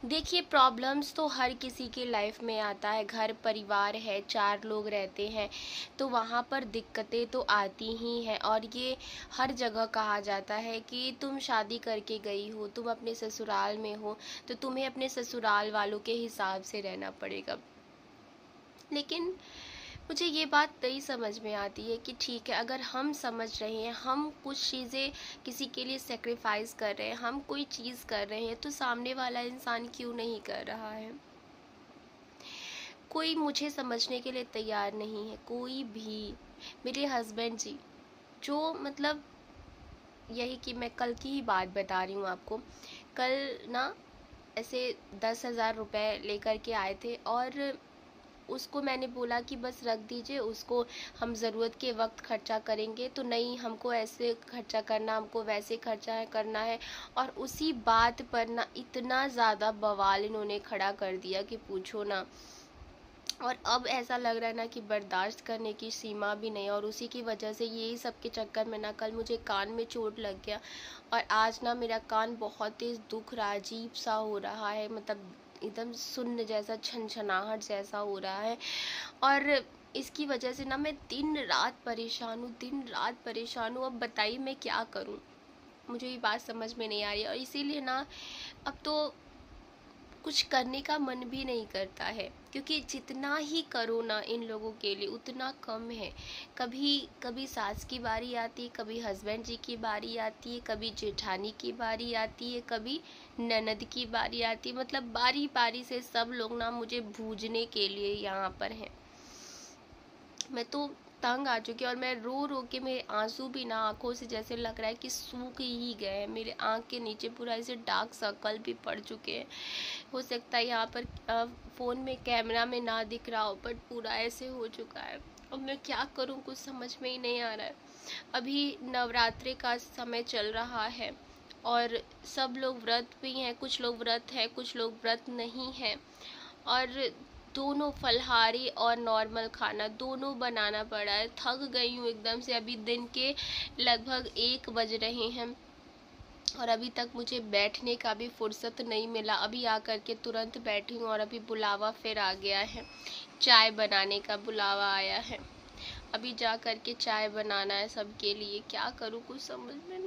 देखिए, प्रॉब्लम्स तो हर किसी की लाइफ में आता है। घर परिवार है, 4 लोग रहते हैं, तो वहाँ पर दिक्कतें तो आती ही हैं। और ये हर जगह कहा जाता है कि तुम शादी करके गई हो, तुम अपने ससुराल में हो, तो तुम्हें अपने ससुराल वालों के हिसाब से रहना पड़ेगा। लेकिन मुझे ये बात नहीं समझ में आती है कि ठीक है, अगर हम समझ रहे हैं, हम कुछ चीज़ें किसी के लिए सेक्रीफाइस कर रहे हैं, हम कोई चीज़ कर रहे हैं, तो सामने वाला इंसान क्यों नहीं कर रहा है? कोई मुझे समझने के लिए तैयार नहीं है, कोई भी। मेरे हस्बैंड जी, जो मतलब यही कि मैं कल की ही बात बता रही हूँ आपको। कल ना ऐसे 10,000 रुपये लेकर के आए थे, और उसको मैंने बोला कि बस रख दीजिए, उसको हम ज़रूरत के वक्त खर्चा करेंगे। तो नहीं, हमको ऐसे खर्चा करना, हमको वैसे खर्चा करना है। और उसी बात पर ना इतना ज़्यादा बवाल इन्होंने खड़ा कर दिया कि पूछो ना। और अब ऐसा लग रहा है ना कि बर्दाश्त करने की सीमा भी नहीं है। और उसी की वजह से, यही सब के चक्कर में ना, कल मुझे कान में चोट लग गया, और आज ना मेरा कान बहुत तेज़ दुख रहा है, अजीब सा हो रहा है, मतलब एकदम सुन्न जैसा, छनछनाहट जैसा हो रहा है। और इसकी वजह से ना मैं दिन रात परेशान हूँ, दिन रात परेशान हूँ। अब बताइए मैं क्या करूँ? मुझे ये बात समझ में नहीं आ रही है। और इसीलिए ना अब तो कुछ करने का मन भी नहीं करता है, क्योंकि जितना ही करो ना इन लोगों के लिए उतना कम है। कभी कभी सास की बारी आती है, कभी हस्बैंड जी की बारी आती है, कभी जेठानी की बारी आती है, कभी ननद की बारी आती है। मतलब बारी बारी से सब लोग ना मुझे भूजने के लिए यहाँ पर हैं। मैं तो तंग आ चुकी, और मैं रो रो के, मेरे आंसू भी ना आंखों से जैसे लग रहा है कि सूख ही गए हैं। मेरे आंख के नीचे पूरा ऐसे डार्क सर्कल भी पड़ चुके हैं। हो सकता है यहाँ पर फ़ोन में कैमरा में ना दिख रहा हो, बट पूरा ऐसे हो चुका है। अब मैं क्या करूँ, कुछ समझ में ही नहीं आ रहा है। अभी नवरात्रि का समय चल रहा है, और सब लोग व्रत भी हैं, कुछ लोग व्रत है, कुछ लोग व्रत नहीं है। और दोनों फलहारी और नॉर्मल खाना दोनों बनाना पड़ा है। थक गई हूँ एकदम से। अभी दिन के लगभग 1 बज रहे हैं, और अभी तक मुझे बैठने का भी फुर्सत नहीं मिला। अभी आकर के तुरंत बैठी हूँ, और अभी बुलावा फिर आ गया है, चाय बनाने का बुलावा आया है। अभी जा कर के चाय बनाना है सबके लिए। क्या करूँ, कुछ समझ में